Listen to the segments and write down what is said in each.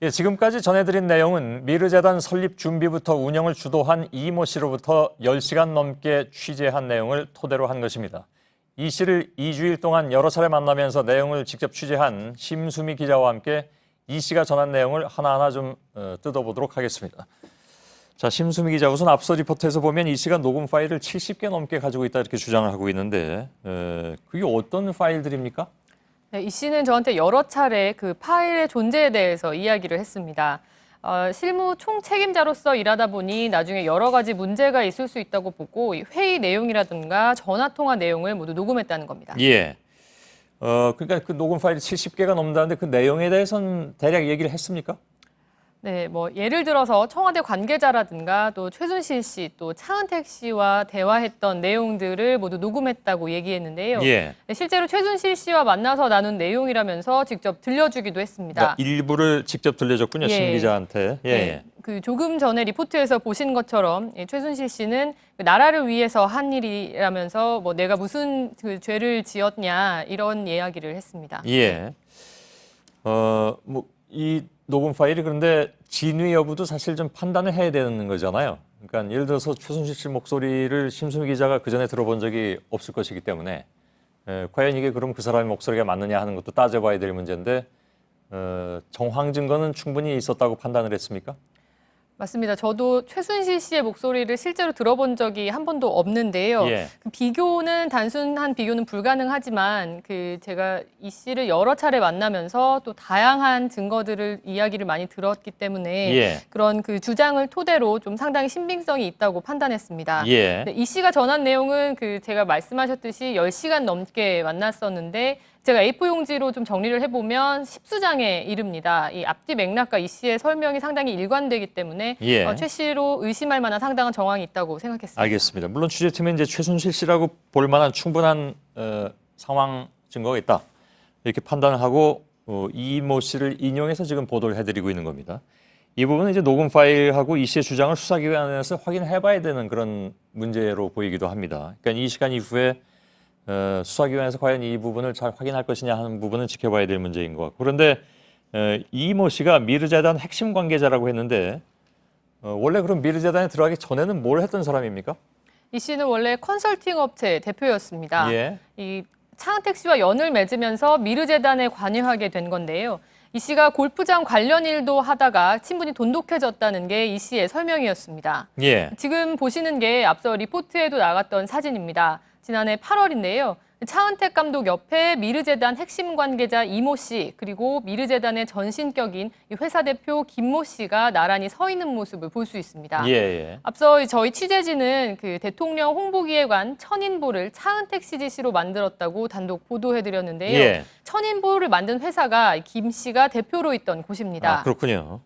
예, 지금까지 전해드린 내용은 미르재단 설립 준비부터 운영을 주도한 이모 씨로부터 10시간 넘게 취재한 내용을 토대로 한 것입니다. 이 씨를 2주일 동안 여러 차례 만나면서 내용을 직접 취재한 심수미 기자와 함께 이 씨가 전한 내용을 하나하나 좀 뜯어보도록 하겠습니다. 자, 심수미 기자, 우선 앞서 리포트에서 보면 이 씨가 녹음 파일을 70개 넘게 가지고 있다 이렇게 주장을 하고 있는데 그게 어떤 파일들입니까? 네, 이 씨는 저한테 여러 차례 그 파일의 존재에 대해서 이야기를 했습니다. 실무 총책임자로서 일하다 보니 나중에 여러 가지 문제가 있을 수 있다고 보고 회의 내용이라든가 전화 통화 내용을 모두 녹음했다는 겁니다. 예. 그러니까 그 녹음 파일이 70개가 넘는다는데 그 내용에 대해서는 대략 얘기를 했습니까? 네, 뭐 예를 들어서 청와대 관계자라든가 또 최순실 씨, 또 차은택 씨와 대화했던 내용들을 모두 녹음했다고 얘기했는데요. 예. 네, 실제로 최순실 씨와 만나서 나눈 내용이라면서 직접 들려주기도 했습니다. 그러니까 일부를 직접 들려줬군요, 심 기자한테. 예. 네, 그 조금 전에 리포트에서 보신 것처럼 최순실 씨는 그 나라를 위해서 한 일이라면서 뭐 내가 무슨 그 죄를 지었냐 이런 이야기를 했습니다. 예. 뭐 이 녹음 파일이 그런데 진위 여부도 사실 좀 판단을 해야 되는 거잖아요. 그러니까 예를 들어서 최순실 씨 목소리를 심수미 기자가 그 전에 들어본 적이 없을 것이기 때문에 과연 이게 그럼 그 사람의 목소리가 맞느냐 하는 것도 따져봐야 될 문제인데 정황 증거는 충분히 있었다고 판단을 했습니까? 맞습니다. 저도 최순실 씨의 목소리를 실제로 들어본 적이 한 번도 없는데요. 예. 그 비교는 단순한 비교는 불가능하지만 그 제가 이 씨를 여러 차례 만나면서 또 다양한 증거들을 이야기를 많이 들었기 때문에 예. 그런 그 주장을 토대로 좀 상당히 신빙성이 있다고 판단했습니다. 예. 네, 이 씨가 전한 내용은 그 제가 말씀하셨듯이 10시간 넘게 만났었는데 제가 A4 용지로 좀 정리를 해보면 10수장에 이릅니다. 이 앞뒤 맥락과 이 씨의 설명이 상당히 일관되기 때문에 예. 최 씨로 의심할 만한 상당한 정황이 있다고 생각했습니다. 알겠습니다. 물론 취재팀은 이제 최순실 씨라고 볼 만한 충분한 상황 증거가 있다 이렇게 판단을 하고 이모 씨를 인용해서 지금 보도를 해드리고 있는 겁니다. 이 부분은 이제 녹음 파일하고 이 씨의 주장을 수사기관에서 확인해봐야 되는 그런 문제로 보이기도 합니다. 그러니까 이 시간 이후에 수사기관에서 과연 이 부분을 잘 확인할 것이냐 하는 부분은 지켜봐야 될 문제인 것 같고, 그런데 이모 씨가 미르재단 핵심 관계자라고 했는데 원래 그럼 미르재단에 들어가기 전에는 뭘 했던 사람입니까? 이 씨는 원래 컨설팅 업체 대표였습니다. 예. 이 차은택 씨와 연을 맺으면서 미르재단에 관여하게 된 건데요. 이 씨가 골프장 관련 일도 하다가 친분이 돈독해졌다는 게 이 씨의 설명이었습니다. 예. 지금 보시는 게 앞서 리포트에도 나갔던 사진입니다. 지난해 8월인데요. 차은택 감독 옆에 미르재단 핵심 관계자 이모 씨, 그리고 미르재단의 전신격인 회사 대표 김모 씨가 나란히 서 있는 모습을 볼 수 있습니다. 예. 앞서 저희 취재진은 그 대통령 홍보기획관 천인보를 차은택 씨 지시로 만들었다고 단독 보도해드렸는데요. 예. 천인보를 만든 회사가 김 씨가 대표로 있던 곳입니다. 아, 그렇군요.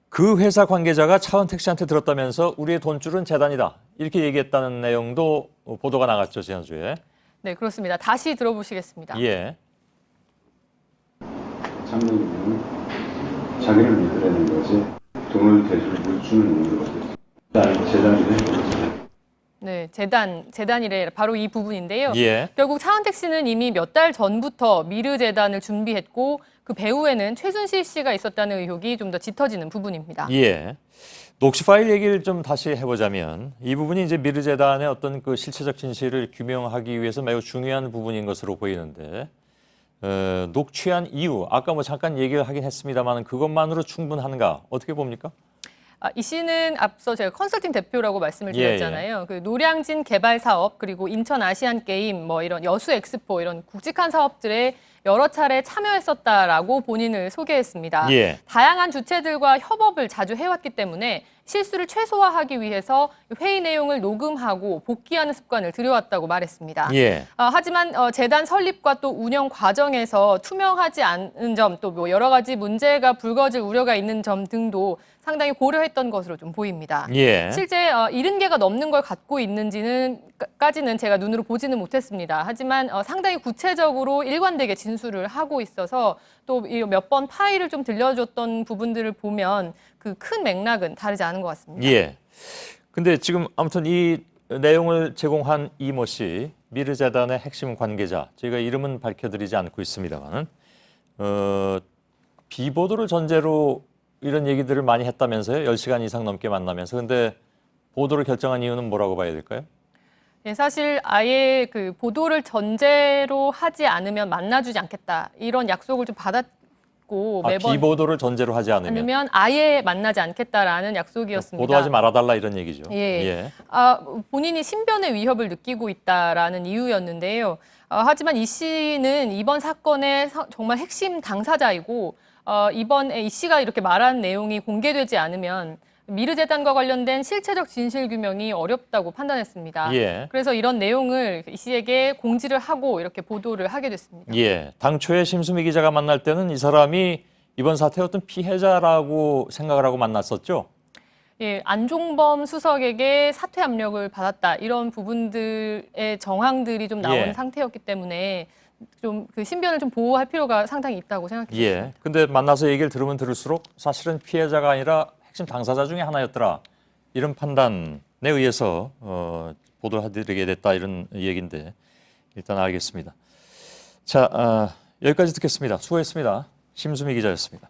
그 회사 관계자가 차은택 씨한테 들었다면서 우리의 돈줄은 재단이다 이렇게 얘기했다는 내용도 보도가 나갔죠, 지난주에. 네, 그렇습니다. 다시 들어보시겠습니다. 예. 참여인은 자기를 믿으라는 거지 돈을 대주고 주는 거지. 재단이네. 네, 재단이래 바로 이 부분인데요. 예. 결국 차은택 씨는 이미 몇 달 전부터 미르재단을 준비했고 그 배후에는 최순실 씨가 있었다는 의혹이 좀 더 짙어지는 부분입니다. 예. 녹취 파일 얘기를 좀 다시 해보자면 이 부분이 이제 미르재단의 어떤 그 실체적 진실을 규명하기 위해서 매우 중요한 부분인 것으로 보이는데 녹취한 이유 아까 뭐 잠깐 얘기를 하긴 했습니다만 그것만으로 충분한가 어떻게 봅니까? 이 씨는 앞서 제가 컨설팅 대표라고 말씀을 드렸잖아요. 그 노량진 개발 사업 그리고 인천 아시안 게임 뭐 이런 여수 엑스포 이런 굵직한 사업들에 여러 차례 참여했었다라고 본인을 소개했습니다. 예. 다양한 주체들과 협업을 자주 해왔기 때문에 실수를 최소화하기 위해서 회의 내용을 녹음하고 복귀하는 습관을 들여왔다고 말했습니다. 예. 하지만 재단 설립과 또 운영 과정에서 투명하지 않은 점, 또 뭐 여러 가지 문제가 불거질 우려가 있는 점 등도 상당히 고려했던 것으로 좀 보입니다. 예. 실제 70개가 넘는 걸 갖고 있는지까지는 제가 눈으로 보지는 못했습니다. 하지만 상당히 구체적으로 일관되게 진술을 하고 있어서 또 몇 번 파일을 좀 들려줬던 부분들을 보면 그 큰 맥락은 다르지 않은 것 같습니다. 예. 근데 지금 아무튼 이 내용을 제공한 이모 씨, 미르재단의 핵심 관계자, 저희가 이름은 밝혀드리지 않고 있습니다만은 비보도를 전제로 이런 얘기들을 많이 했다면서요? 10시간 이상 넘게 만나면서. 근데 보도를 결정한 이유는 뭐라고 봐야 될까요? 예, 사실 아예 그 보도를 전제로 하지 않으면 만나주지 않겠다 이런 약속을 좀 받았고 매번 비보도를 전제로 하지 않으면 아니면 아예 만나지 않겠다라는 약속이었습니다. 보도하지 말아달라 이런 얘기죠. 예. 본인이 신변의 위협을 느끼고 있다라는 이유였는데요. 하지만 이 씨는 이번 사건의 정말 핵심 당사자이고 이번에 이 씨가 이렇게 말한 내용이 공개되지 않으면 미르재단과 관련된 실체적 진실 규명이 어렵다고 판단했습니다. 예. 그래서 이런 내용을 이 씨에게 공지를 하고 이렇게 보도를 하게 됐습니다. 예. 당초에 심수미 기자가 만날 때는 이 사람이 이번 사태의 어떤 피해자라고 생각을 하고 만났었죠? 예, 안종범 수석에게 사퇴 압력을 받았다 이런 부분들의 정황들이 좀 나온 예. 상태였기 때문에 좀 그 신변을 좀 보호할 필요가 상당히 있다고 생각했습니다. 예. 근데 만나서 얘기를 들으면 들을수록 사실은 피해자가 아니라 핵심 당사자 중에 하나였더라. 이런 판단에 의해서 보도를 해드리게 됐다 이런 얘기인데 일단 알겠습니다. 자, 여기까지 듣겠습니다. 수고했습니다. 심수미 기자였습니다.